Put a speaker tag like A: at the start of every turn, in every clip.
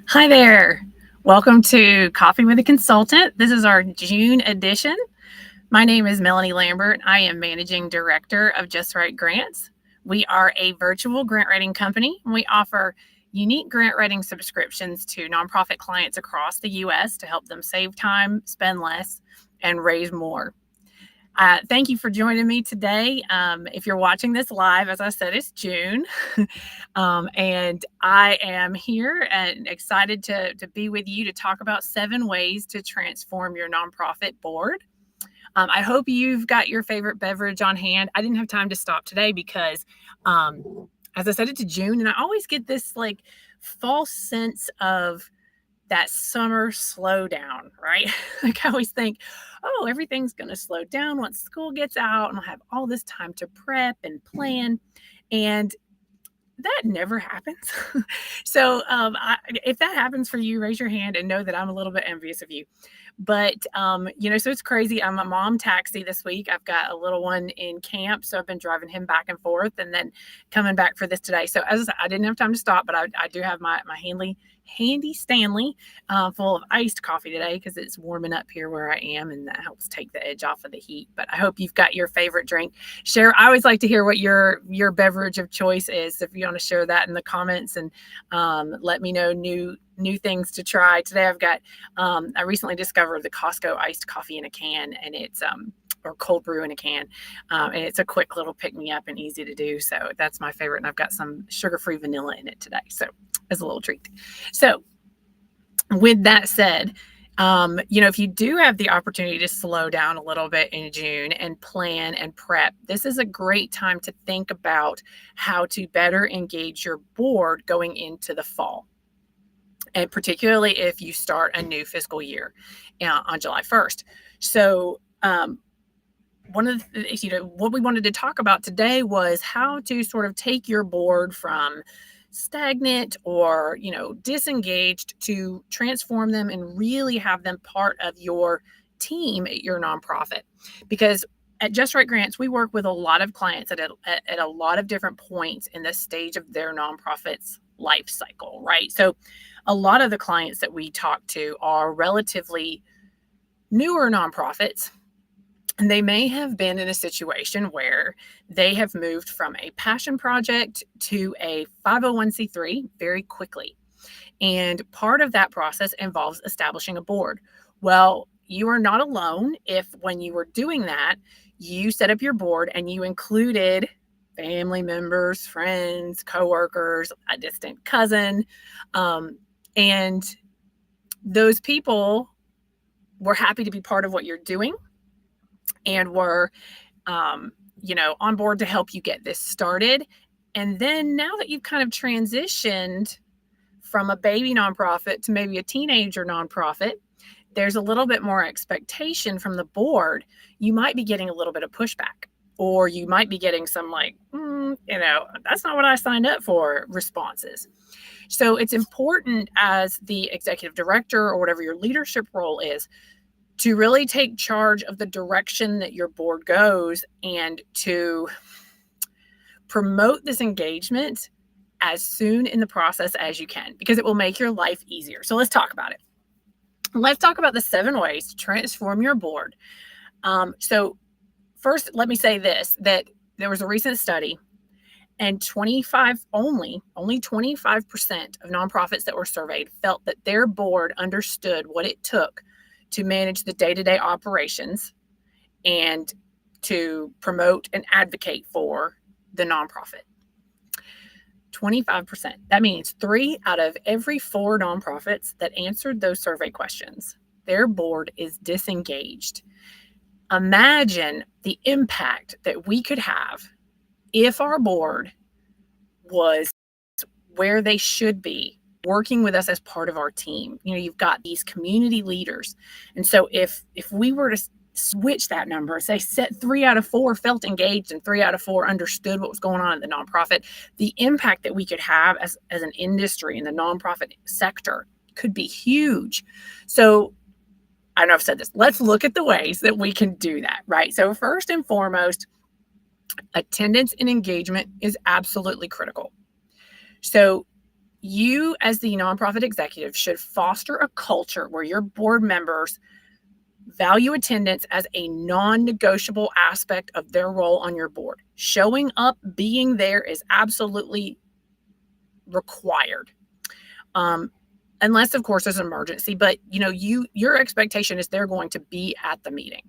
A: Hi there. Welcome to Coffee with a Consultant. This is our June edition. My name is Melanie Lambert. I am Managing Director of Just Right Grants. We are a virtual grant writing company, and we offer unique grant writing subscriptions to nonprofit clients across the U.S. to help them save time, spend less, and raise more. Thank you for joining me today. If you're watching this live, as I said, it's June. And I am here and excited to be with you to talk about 7 ways to transform your nonprofit board. I hope you've got your favorite beverage on hand. I didn't have time to stop today because, as I said, it's June, and I always get this like false sense of that summer slowdown, right? Like I always think, oh, everything's going to slow down once school gets out and I'll have all this time to prep and plan. And that never happens. So if that happens for you, raise your hand and know that I'm a little bit envious of you. But, so it's crazy. I'm a mom taxi this week. I've got a little one in camp. So I've been driving him back and forth and then coming back for this today. So as I said, I didn't have time to stop, but I do have my handy Stanley full of iced coffee today because it's warming up here where I am, and that helps take the edge off of the heat. But I hope you've got your favorite drink. Share. I always like to hear what your beverage of choice is. If you want to share that in the comments and let me know new things to try. Today I've got I recently discovered the Costco iced coffee in a can, and it's or cold brew in a can. And it's a quick little pick me up and easy to do. So that's my favorite. And I've got some sugar-free vanilla in it today. So as a little treat. So with that said, if you do have the opportunity to slow down a little bit in June and plan and prep, this is a great time to think about how to better engage your board going into the fall. And particularly if you start a new fiscal year on July 1st. So one of the, what we wanted to talk about today was how to sort of take your board from stagnant or disengaged to transform them and really have them part of your team at your nonprofit. Because at Just Right Grants, we work with a lot of clients at a lot of different points in the stage of their nonprofit's life cycle, right? So a lot of the clients that we talk to are relatively newer nonprofits. And they may have been in a situation where they have moved from a passion project to a 501c3 very quickly. And part of that process involves establishing a board. Well, you are not alone if when you were doing that, you set up your board and you included family members, friends, coworkers, a distant cousin, and those people were happy to be part of what you're doing and were, on board to help you get this started. And then now that you've kind of transitioned from a baby nonprofit to maybe a teenager nonprofit, there's a little bit more expectation from the board. You might be getting a little bit of pushback, or you might be getting some that's not what I signed up for responses. So it's important as the executive director or whatever your leadership role is to really take charge of the direction that your board goes and to promote this engagement as soon in the process as you can, because it will make your life easier. So let's talk about it. Let's talk about the 7 ways to transform your board. So first, let me say this, that there was a recent study, and only 25% of nonprofits that were surveyed felt that their board understood what it took to manage the day-to-day operations and to promote and advocate for the nonprofit. 25%. That means 3 out of every 4 nonprofits that answered those survey questions, their board is disengaged. Imagine the impact that we could have if our board was where they should be, working with us as part of our team. You've got these community leaders. And so if we were to switch that number, say set 3 out of 4 felt engaged and 3 out of 4 understood what was going on in the nonprofit, the impact that we could have as an industry in the nonprofit sector could be huge. So I know I've said this, let's look at the ways that we can do that, right? So first and foremost, attendance and engagement is absolutely critical. So you as the nonprofit executive should foster a culture where your board members value attendance as a non-negotiable aspect of their role on your board. Showing up, being there is absolutely required. Unless of course there's an emergency, but your expectation is they're going to be at the meeting.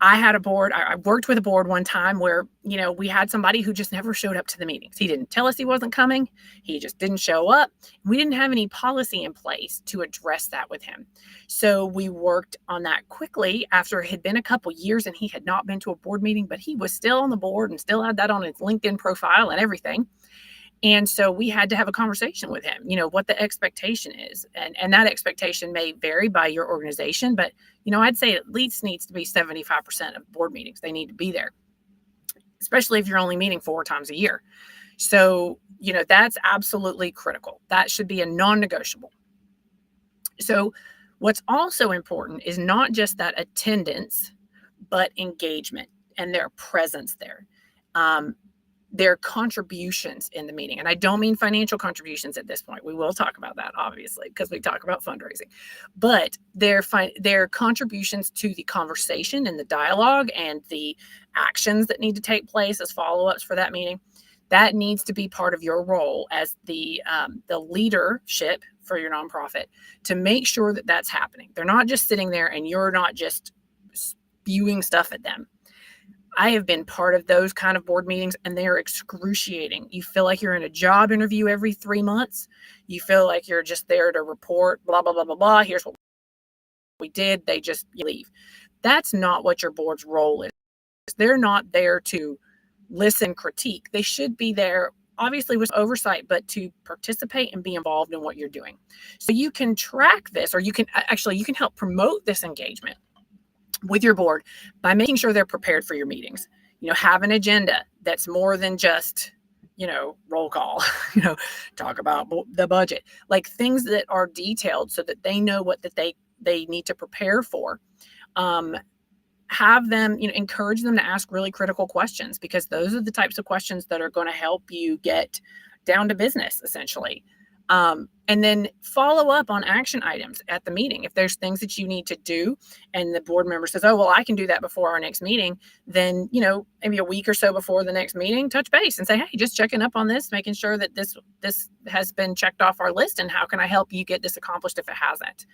A: I had a board, I worked with a board one time where, we had somebody who just never showed up to the meetings. He didn't tell us he wasn't coming. He just didn't show up. We didn't have any policy in place to address that with him. So we worked on that quickly after it had been a couple years and he had not been to a board meeting, but he was still on the board and still had that on his LinkedIn profile and everything. And so we had to have a conversation with him, what the expectation is. And that expectation may vary by your organization, but, I'd say at least needs to be 75% of board meetings. They need to be there, especially if you're only meeting 4 times a year. So, that's absolutely critical. That should be a non-negotiable. So what's also important is not just that attendance, but engagement and their presence there. Their contributions in the meeting. And I don't mean financial contributions at this point. We will talk about that, obviously, because we talk about fundraising. But their contributions to the conversation and the dialogue and the actions that need to take place as follow-ups for that meeting, that needs to be part of your role as the leadership for your nonprofit to make sure that that's happening. They're not just sitting there and you're not just spewing stuff at them. I have been part of those kind of board meetings and they're excruciating. You feel like you're in a job interview every 3 months. You feel like you're just there to report, blah, blah, blah, blah, blah. Here's what we did. They just leave. That's not what your board's role is. They're not there to listen, critique. They should be there, obviously with oversight, but to participate and be involved in what you're doing. So you can track this, or you can help promote this engagement with your board by making sure they're prepared for your meetings. Have an agenda that's more than just, roll call, talk about the budget, like things that are detailed so that they know what that they need to prepare for. Have them, encourage them to ask really critical questions, because those are the types of questions that are going to help you get down to business, essentially. And then follow up on action items at the meeting. If there's things that you need to do and the board member says, oh, well, I can do that before our next meeting, then, maybe a week or so before the next meeting, touch base and say, hey, just checking up on this, making sure that this has been checked off our list, and how can I help you get this accomplished if it hasn't?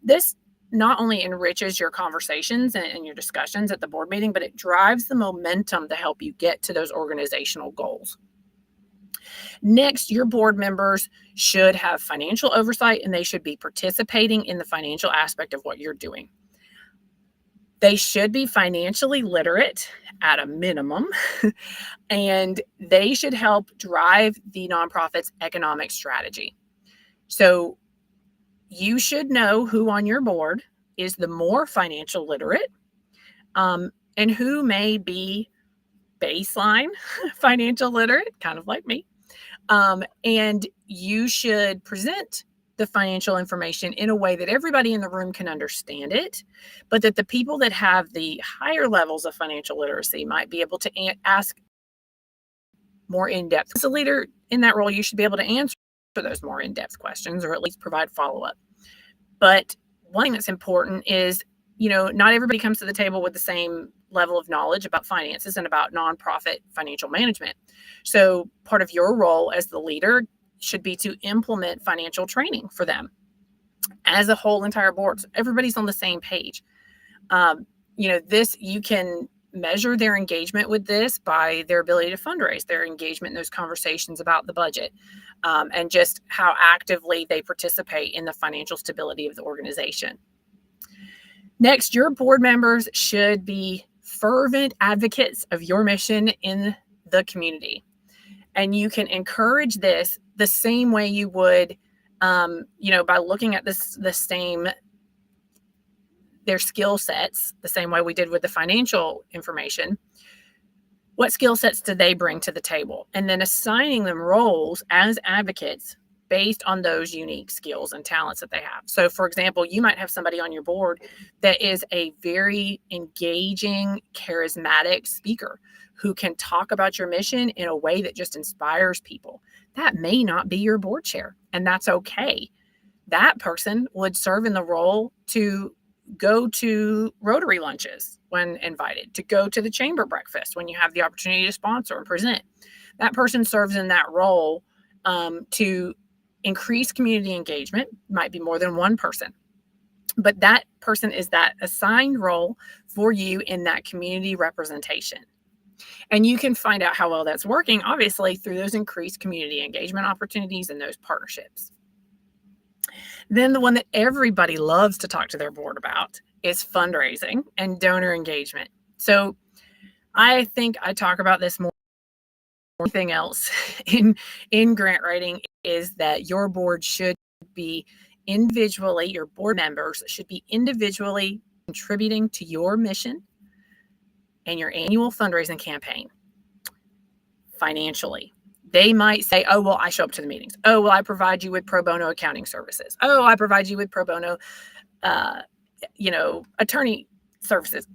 A: This not only enriches your conversations and your discussions at the board meeting, but it drives the momentum to help you get to those organizational goals. Next, your board members should have financial oversight and they should be participating in the financial aspect of what you're doing. They should be financially literate at a minimum, and they should help drive the nonprofit's economic strategy. So you should know who on your board is the more financial literate, and who may be baseline financial literate, kind of like me. And you should present the financial information in a way that everybody in the room can understand it, but that the people that have the higher levels of financial literacy might be able to ask more in-depth. As a leader in that role, you should be able to answer those more in-depth questions, or at least provide follow-up. But one thing that's important is, not everybody comes to the table with the same level of knowledge about finances and about nonprofit financial management. So part of your role as the leader should be to implement financial training for them as a whole entire board. So everybody's on the same page. You can measure their engagement with this by their ability to fundraise, their engagement in those conversations about the budget, and just how actively they participate in the financial stability of the organization. Next, your board members should be fervent advocates of your mission in the community. And you can encourage this the same way you would, by looking at their skill sets, the same way we did with the financial information. What skill sets do they bring to the table? And then assigning them roles as advocates based on those unique skills and talents that they have. So, for example, you might have somebody on your board that is a very engaging, charismatic speaker who can talk about your mission in a way that just inspires people. That may not be your board chair, and that's okay. That person would serve in the role to go to Rotary lunches when invited, to go to the chamber breakfast when you have the opportunity to sponsor and present. That person serves in that role to increase community engagement. Might be more than one person, but that person is that assigned role for you in that community representation. And you can find out how well that's working, obviously, through those increased community engagement opportunities and those partnerships. Then the one that everybody loves to talk to their board about is fundraising and donor engagement. So I think I talk about this more than anything else in grant writing, is that your board should be individually, your board members should be individually contributing to your mission and your annual fundraising campaign financially. They might say, oh, well, I show up to the meetings. Oh, well, I provide you with pro bono accounting services. Oh, I provide you with pro bono, attorney services.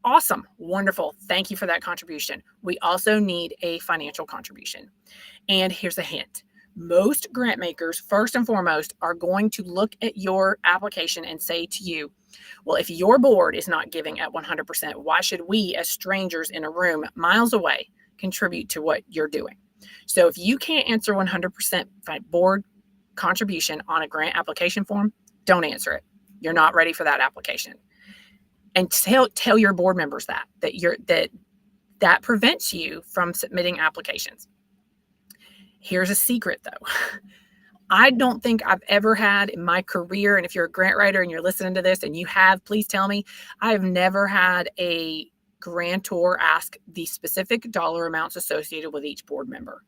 A: Awesome. Wonderful. Thank you for that contribution. We also need a financial contribution. And here's a hint. Most grant makers, first and foremost, are going to look at your application and say to you, well, if your board is not giving at 100%, why should we, as strangers in a room miles away, contribute to what you're doing? So if you can't answer 100% board contribution on a grant application form, don't answer it. You're not ready for that application. And tell your board members that prevents you from submitting applications. Here's a secret, though. I don't think I've ever had in my career, and if you're a grant writer and you're listening to this and you have, please tell me, I have never had a grantor ask the specific dollar amounts associated with each board member.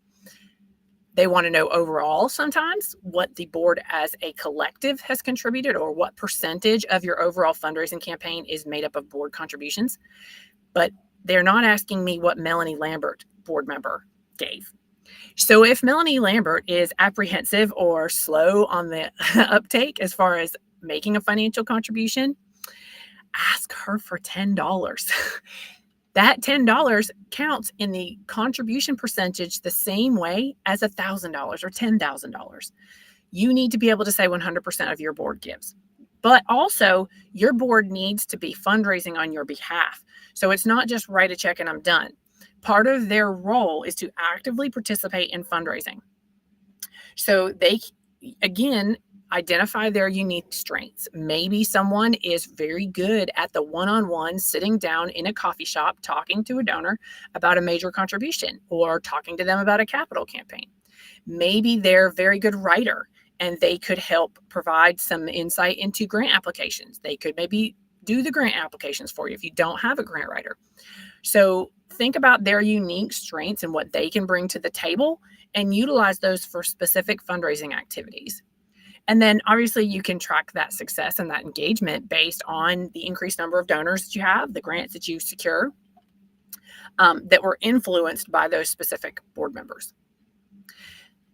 A: They want to know overall sometimes what the board as a collective has contributed, or what percentage of your overall fundraising campaign is made up of board contributions. But they're not asking me what Melanie Lambert, board member, gave. So if Melanie Lambert is apprehensive or slow on the uptake as far as making a financial contribution, ask her for $10. That $10 counts in the contribution percentage the same way as $1,000 or $10,000. You need to be able to say 100% of your board gives. But also, your board needs to be fundraising on your behalf. So it's not just write a check and I'm done. Part of their role is to actively participate in fundraising. So they, again, identify their unique strengths. Maybe someone is very good at the one-on-one sitting down in a coffee shop talking to a donor about a major contribution or talking to them about a capital campaign. Maybe they're a very good writer and they could help provide some insight into grant applications. They could maybe do the grant applications for you if you don't have a grant writer. So think about their unique strengths and what they can bring to the table and utilize those for specific fundraising activities. And then obviously you can track that success and that engagement based on the increased number of donors that you have, the grants that you secure that were influenced by those specific board members.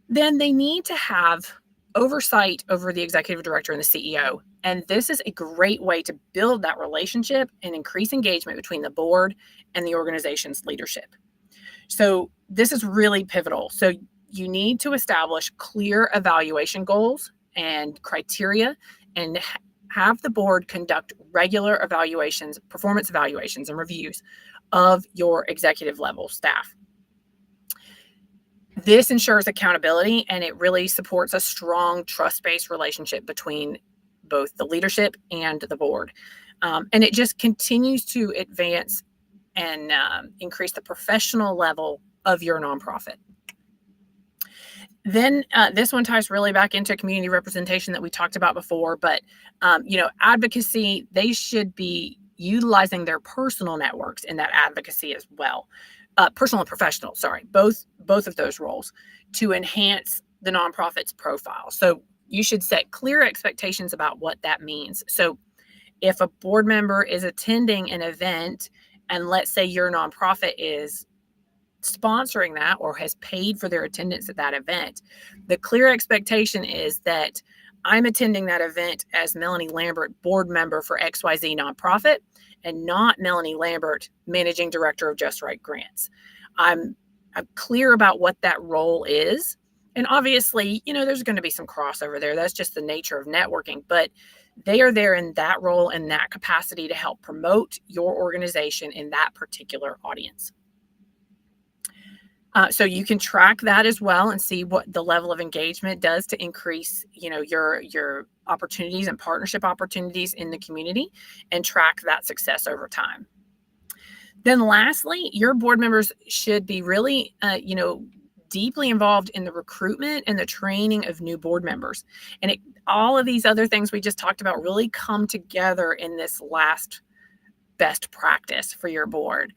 A: Then they need to have oversight over the executive director and the CEO. And this is a great way to build that relationship and increase engagement between the board and the organization's leadership. So this is really pivotal. So you need to establish clear evaluation goals and criteria and have the board conduct regular evaluations, performance evaluations and reviews of your executive level staff. This ensures accountability and it really supports a strong trust-based relationship between both the leadership and the board. And it just continues to advance and increase the professional level of your nonprofit. Then this one ties really back into community representation that we talked about before, but advocacy, they should be utilizing their personal networks in that advocacy as well. Personal and professional, both of those roles to enhance the nonprofit's profile. So you should set clear expectations about what that means. So if a board member is attending an event and let's say your nonprofit is sponsoring that or has paid for their attendance at that event, the clear expectation is that I'm attending that event as Melanie Lambert, board member for XYZ nonprofit, and not Melanie Lambert, managing director of Just Right Grants. I'm clear about what that role is. And obviously, there's going to be some crossover there. That's just the nature of networking. But they are there in that role and that capacity to help promote your organization in that particular audience. So you can track that as well and see what the level of engagement does to increase, your opportunities and partnership opportunities in the community, and track that success over time. Then lastly, your board members should be really, deeply involved in the recruitment and the training of new board members. And all of these other things we just talked about really come together in this last best practice for your board.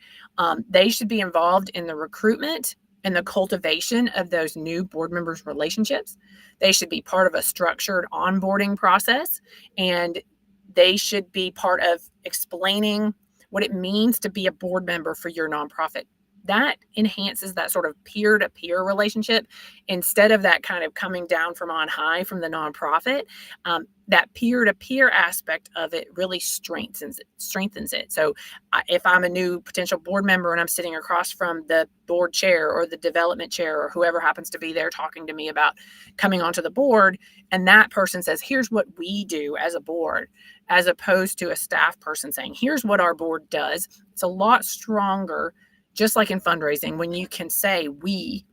A: They should be involved in the recruitment and the cultivation of those new board members' relationships. They should be part of a structured onboarding process, and they should be part of explaining what it means to be a board member for your nonprofit. That enhances that sort of peer-to-peer relationship instead of that kind of coming down from on high from the nonprofit. That peer-to-peer aspect of it really strengthens it. So if I'm a new potential board member and I'm sitting across from the board chair or the development chair or whoever happens to be there talking to me about coming onto the board, and that person says, here's what we do as a board, as opposed to a staff person saying, here's what our board does. It's a lot stronger, just like in fundraising, when you can say we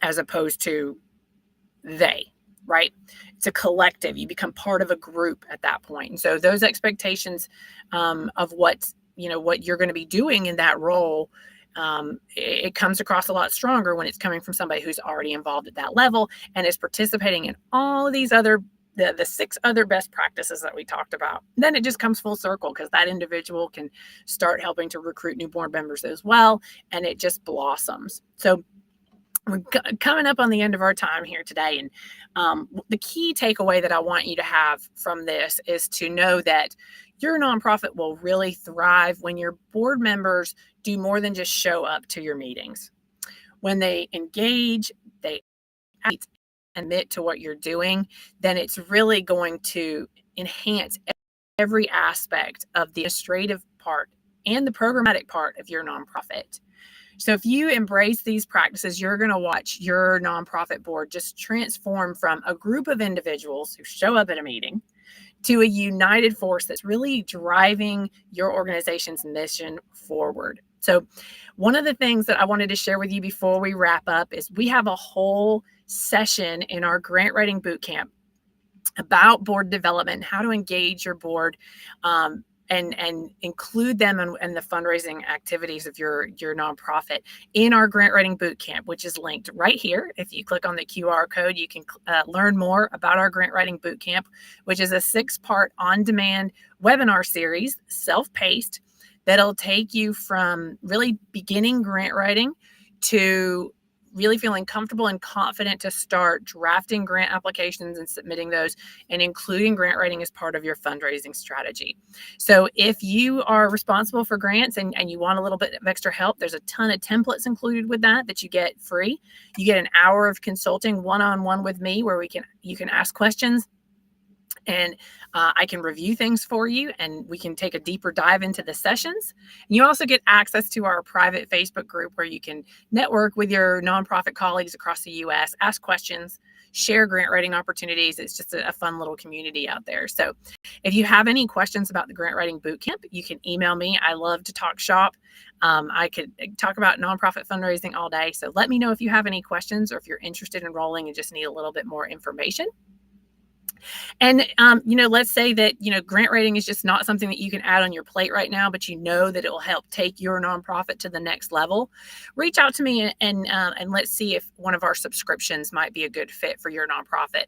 A: as opposed to they, right? It's a collective. You become part of a group at that point. And so those expectations of what you're going to be doing in that role, it comes across a lot stronger when it's coming from somebody who's already involved at that level and is participating in all of these other the 6 other best practices that we talked about. Then it just comes full circle because that individual can start helping to recruit new board members as well, and it just blossoms. So we're coming up on the end of our time here today, and the key takeaway that I want you to have from this is to know that your nonprofit will really thrive when your board members do more than just show up to your meetings. When they engage, they admit to what you're doing, then it's really going to enhance every aspect of the administrative part and the programmatic part of your nonprofit. So if you embrace these practices, you're going to watch your nonprofit board just transform from a group of individuals who show up at a meeting to a united force that's really driving your organization's mission forward. So one of the things that I wanted to share with you before we wrap up is we have a whole session in our grant writing bootcamp about board development, how to engage your board, and include them in the fundraising activities of your nonprofit in our grant writing bootcamp, which is linked right here. If you click on the QR code, you can learn more about our grant writing bootcamp, which is a 6-part on-demand webinar series, self-paced, that'll take you from really beginning grant writing to really feeling comfortable and confident to start drafting grant applications and submitting those, and including grant writing as part of your fundraising strategy. So if you are responsible for grants and you want a little bit of extra help, there's a ton of templates included with that you get free. You get an hour of consulting one-on-one with me where you can ask questions, and I can review things for you, and we can take a deeper dive into the sessions. And you also get access to our private Facebook group where you can network with your nonprofit colleagues across the U.S., ask questions, share grant writing opportunities. It's just a fun little community out there. So if you have any questions about the grant writing bootcamp, you can email me. I love to talk shop. I could talk about nonprofit fundraising all day. So let me know if you have any questions or if you're interested in enrolling and just need a little bit more information. And, let's say that, grant writing is just not something that you can add on your plate right now, but you know that it will help take your nonprofit to the next level. Reach out to me and let's see if one of our subscriptions might be a good fit for your nonprofit.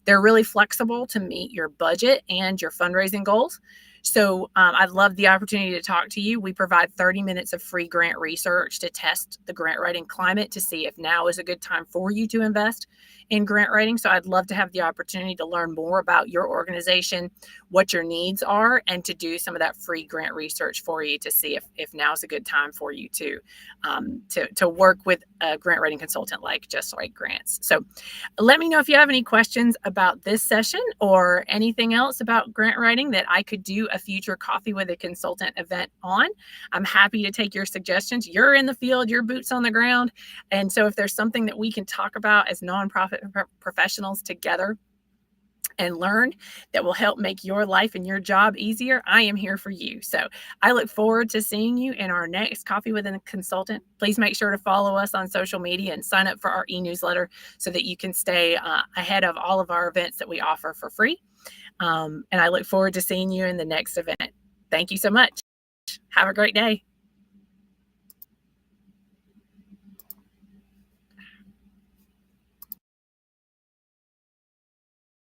A: They're really flexible to meet your budget and your fundraising goals. So I'd love the opportunity to talk to you. We provide 30 minutes of free grant research to test the grant writing climate to see if now is a good time for you to invest in grant writing. So I'd love to have the opportunity to learn more about your organization, what your needs are, and to do some of that free grant research for you to see if now is a good time for you to work with a grant writing consultant like Just Right Grants. So let me know if you have any questions about this session or anything else about grant writing that I could do a future Coffee with a Consultant event on. I'm happy to take your suggestions. You're in the field, your boots on the ground. And so if there's something that we can talk about as nonprofit professionals together and learn that will help make your life and your job easier, I am here for you. So I look forward to seeing you in our next Coffee with a Consultant. Please make sure to follow us on social media and sign up for our e-newsletter so that you can stay ahead of all of our events that we offer for free. And I look forward to seeing you in the next event. Thank you so much. Have a great day.